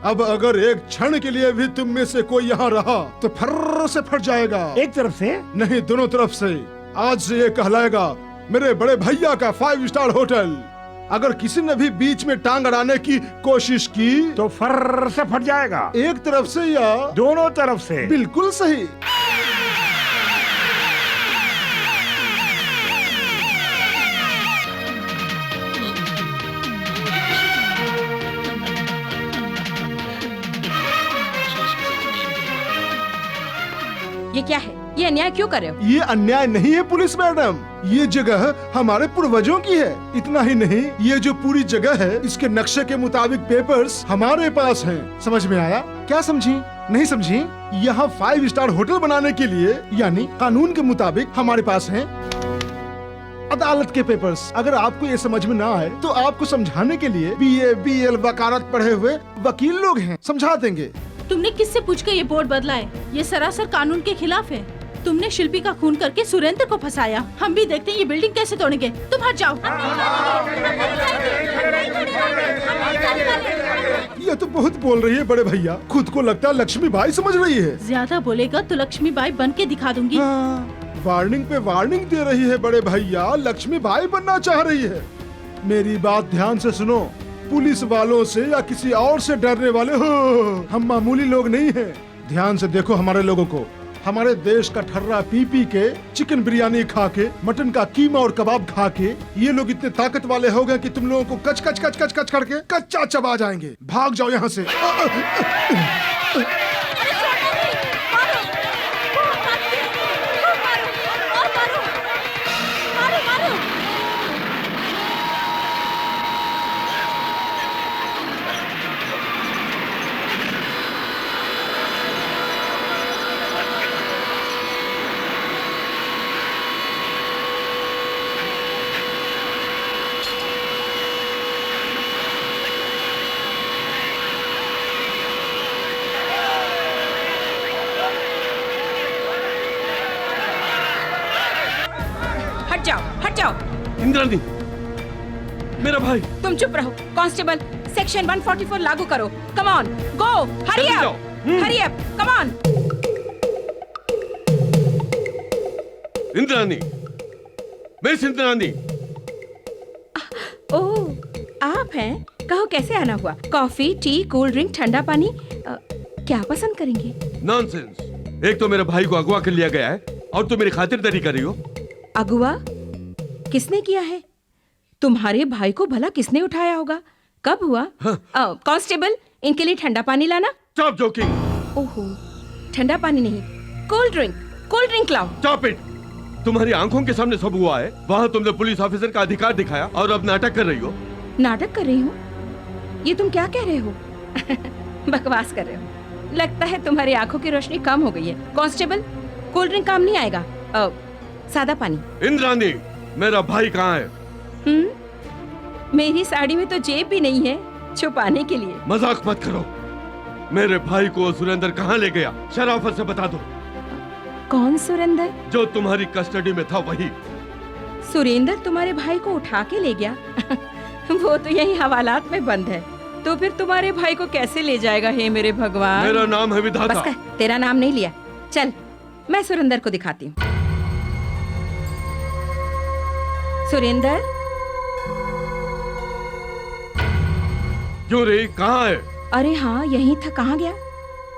अब अगर एक क्षण के लिए भी तुम में से कोई यहाँ रहा तो फर्र से फट जाएगा। एक तरफ से नहीं, दोनों तरफ से। आज से ये कहलाएगा मेरे बड़े भैया का 5 स्टार होटल। अगर किसी ने भी बीच में टांग अड़ाने की कोशिश की तो फर्र से फट जाएगा। एक तरफ से या दोनों तरफ से। बिल्कुल सही। ये क्या है? ये अन्याय क्यों कर रहे हो? ये अन्याय नहीं है पुलिस मैडम, ये जगह हमारे पूर्वजों की है। इतना ही नहीं, ये जो पूरी जगह है इसके नक्शे के मुताबिक पेपर्स हमारे पास हैं। समझ में आया? क्या समझी? नहीं समझी? यहाँ 5 स्टार होटल बनाने के लिए यानी कानून के मुताबिक हमारे पास हैं अदालत के पेपर्स। अगर आपको ये समझ में ना आए तो आपको समझाने के लिए BA BL वकालत पढ़े हुए वकील लोग हैं, समझा देंगे। तुमने किससे पूछ कर ये बोर्ड बदला है? ये सरासर कानून के खिलाफ है। तुमने शिल्पी का खून करके सुरेंद्र को फंसाया। हम भी देखते हैं ये बिल्डिंग कैसे तोड़ेंगे। तुम हट जाओ। ये तो बहुत बोल रही है बड़े भैया, खुद को लगता है लक्ष्मीबाई समझ रही है। ज्यादा बोलेगा तो लक्ष्मीबाई बन के दिखा दूंगी। वार्निंग पे वार्निंग दे रही है बड़े भैया, लक्ष्मीबाई बनना चाह रही है। मेरी बात ध्यान से सुनो, पुलिस वालों से या किसी और से डरने वाले हो, हम मामूली लोग नहीं हैं। ध्यान से देखो हमारे लोगों को। हमारे देश का ठर्रा पी पी के, चिकन बिरयानी खा के, मटन का कीमा और कबाब खा के ये लोग इतने ताकत वाले हो गए कि तुम लोगों को कच कच कच कच कच करके कच्चा चबा जाएंगे। भाग जाओ यहाँ से। हट जाओ। इंद्राणी, मेरा भाई। तुम चुप रहो। कांस्टेबल, सेक्शन 144 लागू करो। Come on, go, hurry up, hurry up, come on. Indrani, miss Indrani. Oh, आप हैं? कहो कैसे आना हुआ? कॉफी, टी, कोल्ड ड्रिंक, ठंडा पानी, क्या पसंद करेंगे? नॉनसेंस। एक तो मेरे भाई को अगवा कर लिया गया है और तुम मेरी खातिरदारी कर रही हो। अगवा किसने किया है? तुम्हारे भाई को भला किसने उठाया होगा? कब हुआ? कांस्टेबल, इनके लिए ठंडा पानी लाना। Stop joking. ओहो, ठंडा पानी नहीं, कोल्ड ड्रिंक लाओ। Stop it. तुम्हारी आंखों के सामने सब हुआ है। वहाँ तुमने पुलिस ऑफिसर का अधिकार दिखाया और अब नाटक कर रही हो। नाटक कर रही हूँ? ये तुम क्या कह रहे हो? बकवास कर रहे हो। लगता है तुम्हारी आंखों की रोशनी कम हो गई है। कांस्टेबल, कोल्ड ड्रिंक काम नहीं आएगा, सादा पानी। इंद्राणी, मेरा भाई कहाँ है? मेरी साड़ी में तो जेब भी नहीं है छुपाने के लिए। मजाक मत करो। मेरे भाई को सुरेंद्र कहाँ ले गया? शराफत से बता दो। कौन सुरेंद्र? जो तुम्हारी कस्टडी में था वही। सुरेंद्र तुम्हारे भाई को उठा के ले गया? वो तो यही हवालात में बंद है, तो फिर तुम्हारे भाई को कैसे ले जाएगा? हे मेरे भगवान। मेरा नाम है विधाता। बस कर, तेरा नाम नहीं लिया। चल, मैं सुरेंद्र को दिखाती हूँ। सुरेंद्र, क्यों रे, कहाँ है? अरे हाँ, यही था। कहाँ गया?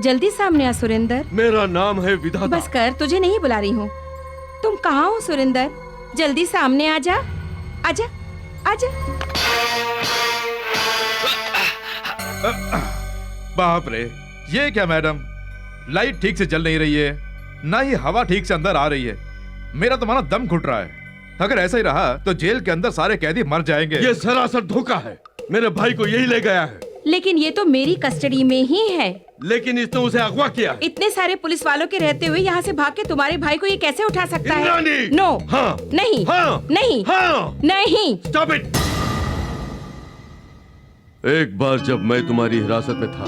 जल्दी सामने आ सुरेंद्र। मेरा नाम है विधाता। बस कर, तुझे नहीं बुला रही हूँ। तुम कहाँ हो सुरेंद्र? जल्दी सामने आजा, आजा, आजा। बाप रे, ये क्या मैडम, लाइट ठीक से जल नहीं रही है, ना ही हवा ठीक से अंदर आ रही है। मेरा तो माना दम घुट रहा है। अगर ऐसा ही रहा तो जेल के अंदर सारे कैदी मर जाएंगे। ये सरासर धोखा है। मेरे भाई को यही ले गया है। लेकिन ये तो मेरी कस्टडी में ही है। लेकिन इसने उसे अगवा किया। इतने सारे पुलिस वालों के रहते हुए यहाँ से भाग के तुम्हारे भाई को ये कैसे उठा सकता है? नो। हाँ। नहीं। हाँ। नहीं। हाँ। नहीं। Stop it. एक बार जब मैं तुम्हारी हिरासत में था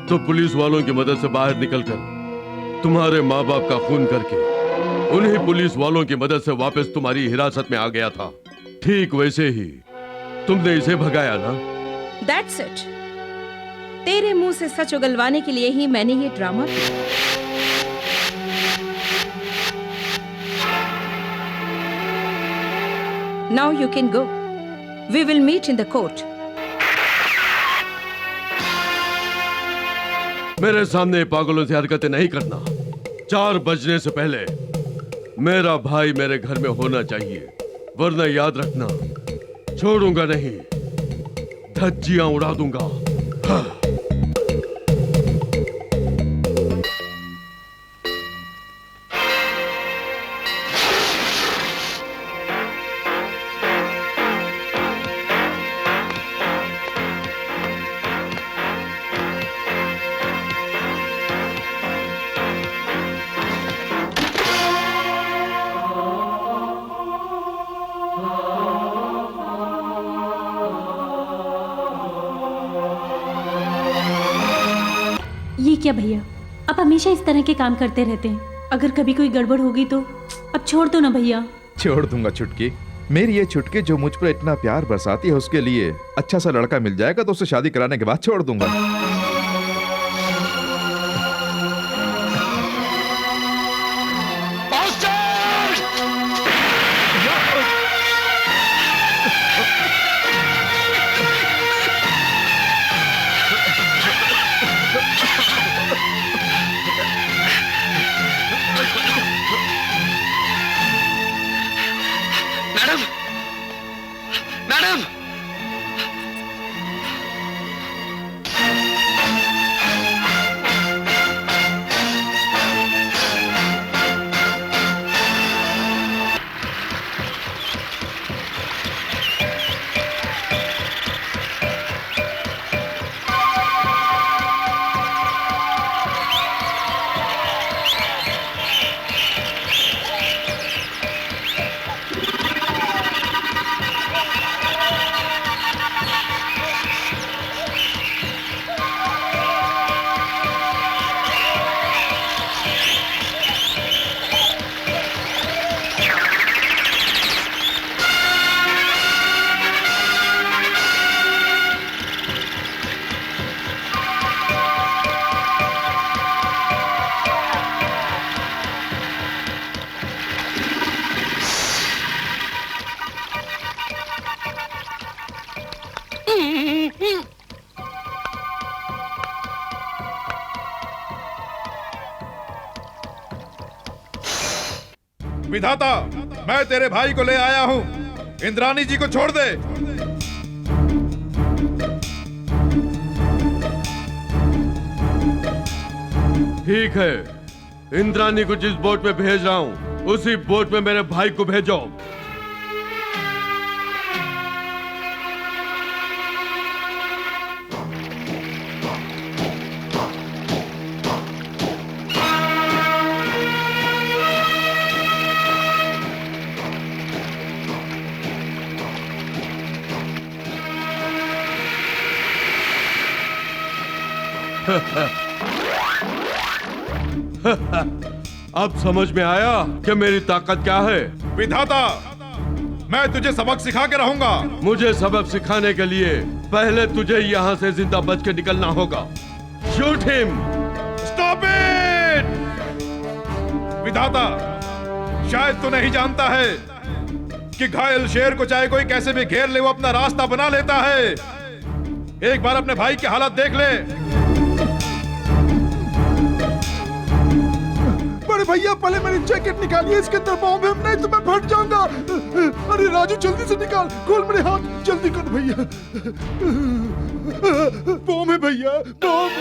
तो पुलिस वालों की मदद से बाहर निकलकर तुम्हारे माँ बाप का खून करके उन्हीं पुलिस वालों की मदद से वापस तुम्हारी हिरासत में आ गया था। ठीक वैसे ही तुमने इसे भगाया ना? That's it. तेरे मुंह से सच उगलवाने के लिए ही मैंने ये ड्रामा किया। Now you can go. We will meet in the court. मेरे सामने पागलों से हरकतें नहीं करना। 4 बजने से पहले मेरा भाई मेरे घर में होना चाहिए, वरना याद रखना छोड़ूंगा नहीं, धज्जियां उड़ा दूंगा। हाँ। ये क्या भैया, आप हमेशा इस तरह के काम करते रहते हैं। अगर कभी कोई गड़बड़ होगी तो अब छोड़ दो ना भैया। छोड़ दूंगा चुटकी। मेरी ये चुटकी जो मुझ पर इतना प्यार बरसाती है, उसके लिए अच्छा सा लड़का मिल जाएगा तो उससे शादी कराने के बाद छोड़ दूंगा। मैडम, मैडम, विधाता, मैं तेरे भाई को ले आया हूँ। इंद्राणी जी को छोड़ दे। ठीक है, इंद्राणी को जिस बोट में भेज रहा हूं उसी बोट में मेरे भाई को भेजो। अब समझ में आया कि मेरी ताकत क्या है। विधाता, मैं तुझे सबक सिखा के रहूंगा। मुझे सबक सिखाने के लिए पहले तुझे यहाँ से जिंदा बच के निकलना होगा। Shoot him. Stop it! विधाता, शायद तू नहीं जानता है कि घायल शेर को चाहे कोई कैसे भी घेर ले, वो अपना रास्ता बना लेता है। एक बार अपने भाई की हालत देख ले। बड़े भैया, पहले मेरी जैकेट निकालिए, इसके अंदर बॉम्ब है, नहीं तो मैं फट जाऊंगा। अरे राजू, जल्दी से निकाल, खोल मेरे हाथ, जल्दी कर भैया। बॉम्ब है भैया, बॉम्ब।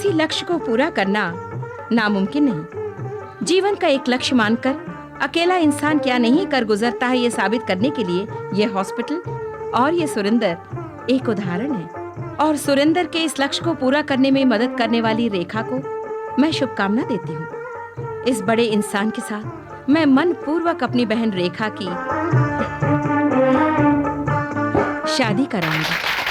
किसी लक्ष्य को पूरा करना नामुमकिन नहीं। जीवन का एक लक्ष्य मानकर अकेला इंसान क्या नहीं कर गुजरता है, ये साबित करने के लिए ये हॉस्पिटल और ये सुरेंद्र एक उदाहरण है। और सुरेंद्र के इस लक्ष्य को पूरा करने में मदद करने वाली रेखा को मैं शुभकामना देती हूँ। इस बड़े इंसान के साथ मैं मन पूर्वक अपनी बहन रेखा की शादी कराऊंगी।